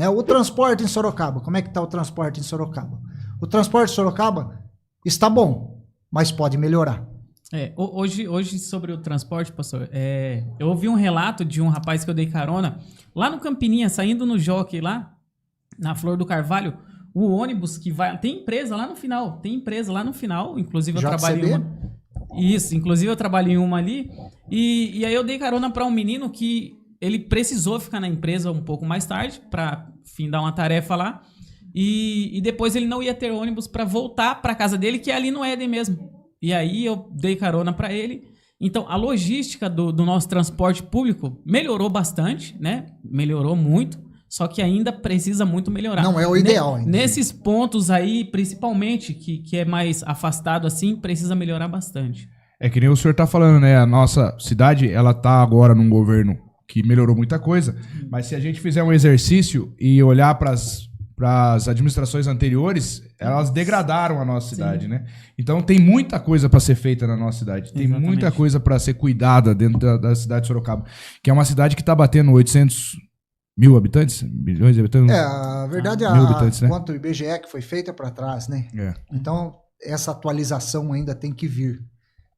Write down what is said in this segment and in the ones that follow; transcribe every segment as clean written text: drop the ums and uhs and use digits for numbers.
Né? O transporte em Sorocaba, como é que está o transporte em Sorocaba? O transporte em Sorocaba está bom, mas pode melhorar. Hoje sobre o transporte, pastor, eu ouvi um relato de um rapaz que eu dei carona, lá no Campininha, saindo no Jockey lá, na Flor do Carvalho, o ônibus que vai... Tem empresa lá no final, inclusive eu trabalho em uma... Isso, inclusive eu trabalho em uma ali, e aí eu dei carona para um menino que ele precisou ficar na empresa um pouco mais tarde, para findar uma tarefa lá, e depois ele não ia ter ônibus para voltar para casa dele, que é ali no Éden mesmo. E aí eu dei carona para ele. Então, a logística do nosso transporte público melhorou bastante, né? Melhorou muito, só que ainda precisa muito melhorar. Não é o ideal ainda. Nesses pontos aí, principalmente, que é mais afastado assim, precisa melhorar bastante. É que nem o senhor tá falando, né? A nossa cidade, ela tá agora num governo que melhorou muita coisa, mas se a gente fizer um exercício e olhar para as administrações anteriores, elas degradaram a nossa cidade, né? Então tem muita coisa para ser feita na nossa cidade. Tem muita coisa para ser cuidada dentro da cidade de Sorocaba, que é uma cidade que está batendo 800 mil habitantes, milhões de habitantes. A verdade é mil habitantes, né? quanto o IBGE que foi feita para trás, né? Então essa atualização ainda tem que vir,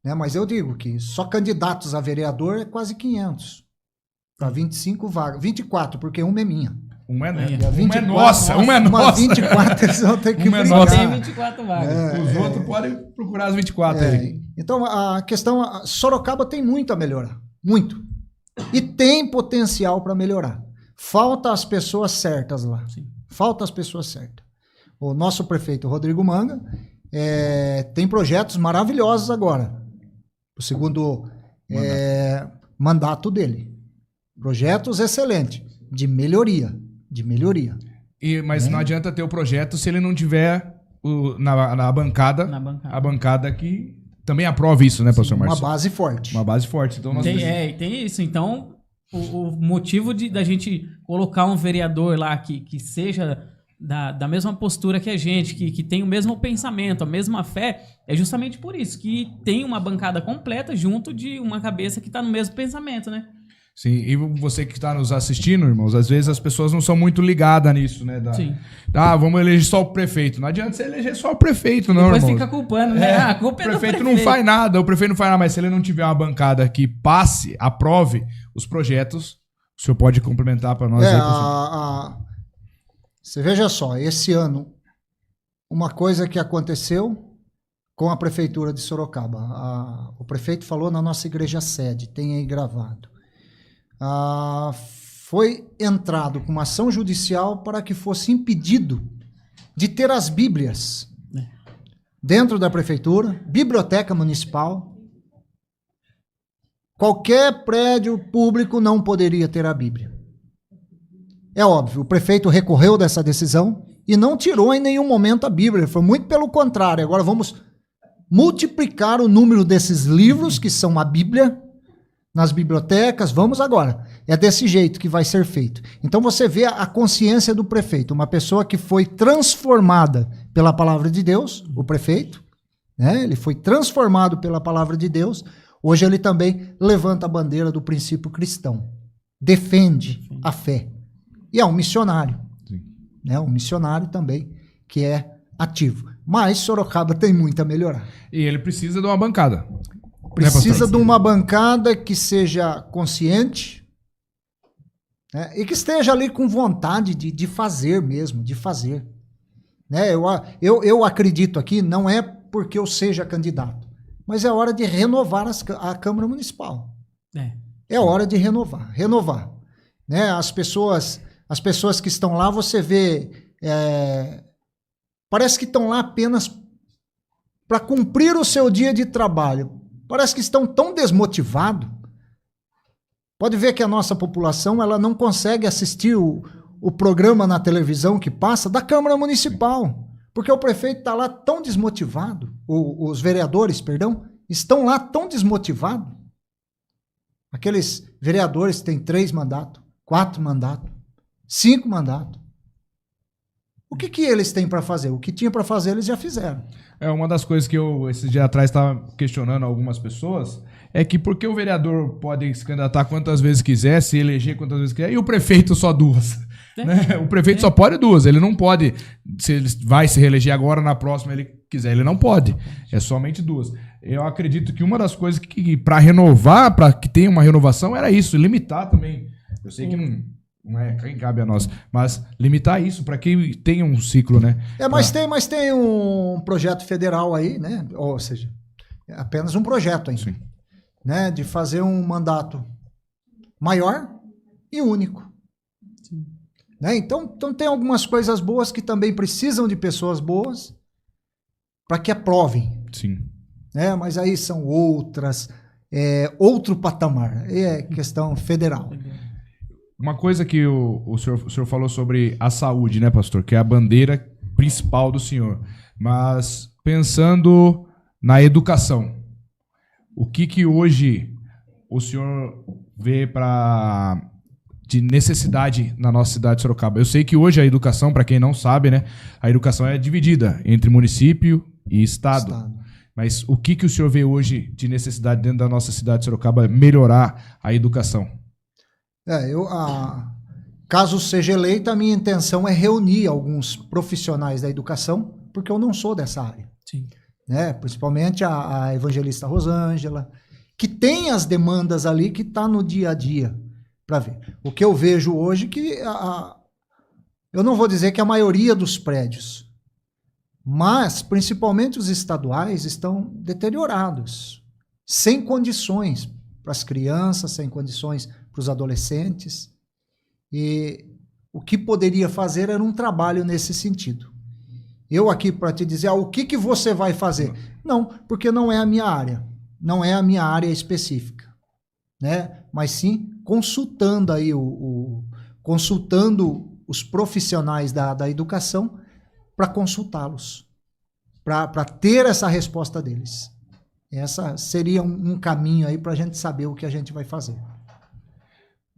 né? Mas eu digo que só candidatos a vereador é quase 500 para 25 vagas, 24 porque uma é minha. Uma é 24 eles vão ter que brigar. Tem 24 vagas. Os outros podem procurar as 24 aí. Então, a questão... Sorocaba tem muito a melhorar. Muito. E tem potencial para melhorar. Falta as pessoas certas lá. Sim. Falta as pessoas certas. O nosso prefeito, Rodrigo Manga, tem projetos maravilhosos agora. O segundo mandato dele. Projetos excelentes. De melhoria. Mas não adianta ter o projeto se ele não tiver na bancada, a bancada que também aprove isso, né, pastor Marcelo? Uma base forte. Uma base forte. Então, tem isso. Então, o motivo da gente colocar um vereador lá que seja da mesma postura que a gente, que tem o mesmo pensamento, a mesma fé, é justamente por isso, que tem uma bancada completa junto de uma cabeça que está no mesmo pensamento, né? Sim, e você que está nos assistindo, irmãos, às vezes as pessoas não são muito ligadas nisso, né? Sim. Vamos eleger só o prefeito. Não adianta você eleger só o prefeito, não, depois irmãos. Fica culpando, né? A culpa é do prefeito. O prefeito não faz nada, mas se ele não tiver uma bancada que passe, aprove os projetos, o senhor pode complementar para nós aí, você veja só, esse ano, uma coisa que aconteceu com a prefeitura de Sorocaba. O prefeito falou na nossa igreja sede, tem aí gravado. Foi entrado com uma ação judicial para que fosse impedido de ter as Bíblias dentro da prefeitura, biblioteca municipal. Qualquer prédio público não poderia ter a Bíblia. É óbvio, o prefeito recorreu dessa decisão e não tirou em nenhum momento a Bíblia. Foi muito pelo contrário. Agora vamos multiplicar o número desses livros, que são a Bíblia, nas bibliotecas, vamos agora. É desse jeito que vai ser feito. Então você vê a consciência do prefeito, uma pessoa que foi transformada pela palavra de Deus, o prefeito, né? Ele foi transformado pela palavra de Deus, hoje ele também levanta a bandeira do princípio cristão, defende a fé. E é um missionário, né? Um missionário também que é ativo. Mas Sorocaba tem muito a melhorar. E ele precisa de uma bancada. Precisa de uma bancada que seja consciente, né, e que esteja ali com vontade de fazer mesmo, de fazer. Né, eu acredito aqui, não é porque eu seja candidato, mas é hora de renovar a Câmara Municipal. É hora de renovar. Né, as pessoas que estão lá, você vê, parece que estão lá apenas para cumprir o seu dia de trabalho. Parece que estão tão desmotivados. Pode ver que a nossa população ela não consegue assistir o programa na televisão que passa da Câmara Municipal. Porque o prefeito está lá tão desmotivado. Os vereadores, perdão, estão lá tão desmotivados. Aqueles vereadores têm 3 mandatos, 4 mandatos, 5 mandatos. O que eles têm para fazer? O que tinha para fazer, eles já fizeram. Uma das coisas que eu, esses dias atrás, estava questionando algumas pessoas, é que por que o vereador pode se candidatar quantas vezes quiser, se eleger quantas vezes quiser, e o prefeito só 2? Né? O prefeito só pode 2. Ele não pode, se ele vai se reeleger agora, na próxima ele quiser. Ele não pode. É somente 2. Eu acredito que uma das coisas que para renovar, para que tenha uma renovação, era isso, limitar também. Eu sei que não é quem cabe a nós, mas limitar isso para que tenha um ciclo, né? Mas tem um projeto federal aí, né? Ou seja, é apenas um projeto ainda. Sim. Né? De fazer um mandato maior e único. Sim. Né? Então tem algumas coisas boas que também precisam de pessoas boas para que aprovem. Sim. Né? Mas aí são outro patamar. É questão federal. Uma coisa que o senhor falou sobre a saúde, né, pastor? Que é a bandeira principal do senhor. Mas pensando na educação, o que hoje o senhor vê de necessidade na nossa cidade de Sorocaba? Eu sei que hoje a educação, para quem não sabe, né, a educação é dividida entre município e estado. Mas o que o senhor vê hoje de necessidade dentro da nossa cidade de Sorocaba melhorar a educação? Caso seja eleito, a minha intenção é reunir alguns profissionais da educação, porque eu não sou dessa área. Sim. Né? Principalmente a evangelista Rosângela, que tem as demandas ali, que está no dia a dia para ver. O que eu vejo hoje que eu não vou dizer que a maioria dos prédios, mas principalmente os estaduais estão deteriorados, sem condições para as crianças, sem condições para os adolescentes. E o que poderia fazer era um trabalho nesse sentido. Eu aqui para te dizer, o que você vai fazer? Não, porque não é a minha área. Não é a minha área específica. Né? Mas sim consultando aí consultando os profissionais da educação para consultá-los, para ter essa resposta deles. Essa seria um caminho aí para a gente saber o que a gente vai fazer.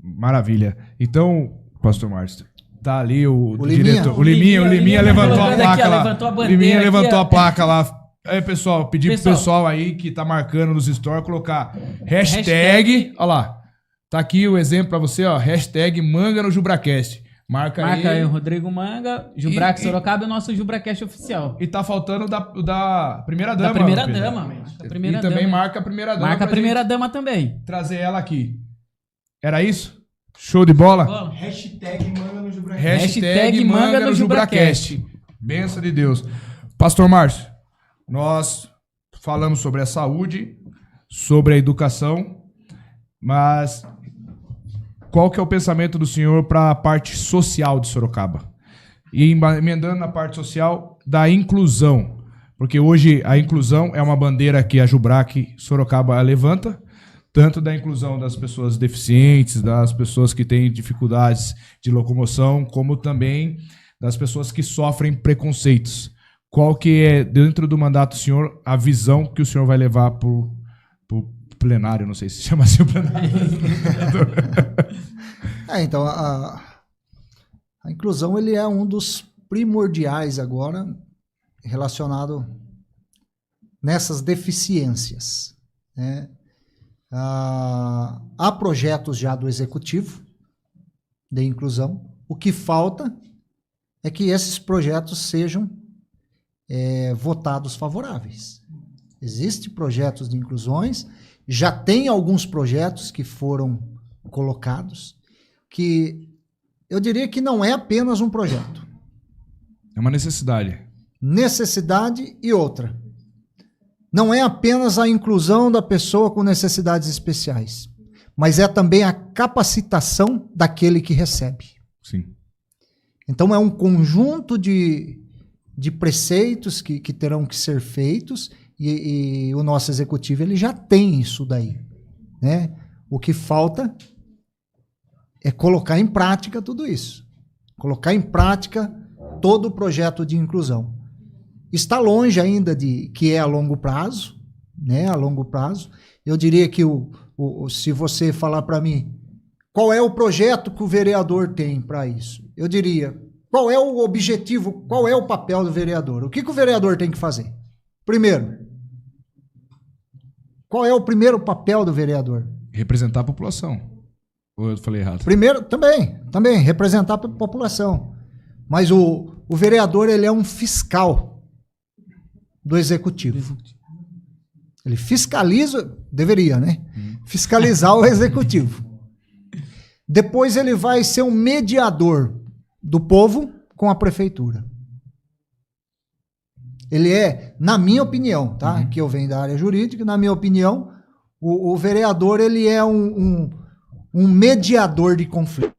Maravilha. Então, pastor Márcio, tá ali o diretor. O Liminha levantou a placa lá. Levantou a bandeira. Liminha levantou a placa lá. Aí, pessoal, pedi pro pessoal aí que tá marcando nos stories colocar hashtag. Olha lá. Tá aqui o exemplo pra você, ó. Hashtag Manga no Jubracast. Marca aí o Rodrigo Manga, Jubrac Sorocaba é o nosso Jubracast oficial. E tá faltando da primeira dama. Da primeira dama. E também marca a primeira dama. Marca a primeira dama também. Trazer ela aqui. Era isso? Show de bola? Hashtag Manga no Jubracast. Hashtag Manga no Jubracast. Benção de Deus. Pastor Márcio, nós falamos sobre a saúde, sobre a educação, mas qual que é o pensamento do senhor para a parte social de Sorocaba? E emendando na parte social da inclusão, porque hoje a inclusão é uma bandeira que a Jubrac Sorocaba levanta, tanto da inclusão das pessoas deficientes, das pessoas que têm dificuldades de locomoção, como também das pessoas que sofrem preconceitos. Qual que é, dentro do mandato do senhor, a visão que o senhor vai levar para o plenário? Não sei se chama assim o plenário. Então, a inclusão ele é um dos primordiais agora relacionado nessas deficiências, né? Há projetos já do Executivo de inclusão. O que falta é que esses projetos sejam votados favoráveis. Existem projetos de inclusões, já tem alguns projetos que foram colocados, que eu diria que não é apenas um projeto. É uma necessidade. Necessidade e outra. Não é apenas a inclusão da pessoa com necessidades especiais, mas é também a capacitação daquele que recebe. Sim. Então é um conjunto de preceitos que terão que ser feitos e o nosso executivo ele já tem isso daí, né? O que falta é colocar em prática tudo isso. Colocar em prática todo o projeto de inclusão. Está longe ainda que é a longo prazo, né? A longo prazo. Eu diria que se você falar para mim qual é o projeto que o vereador tem para isso, eu diria qual é o objetivo, qual é o papel do vereador? O que o vereador tem que fazer? Primeiro, qual é o primeiro papel do vereador? Representar a população. Ou eu falei errado? Primeiro, também, representar a população. Mas o vereador, ele é um fiscal do executivo. Ele fiscaliza, deveria, né? Fiscalizar o executivo. Depois ele vai ser um mediador do povo com a prefeitura. Ele é, na minha opinião, tá? Que eu venho da área jurídica, na minha opinião, o vereador, ele é um mediador de conflito.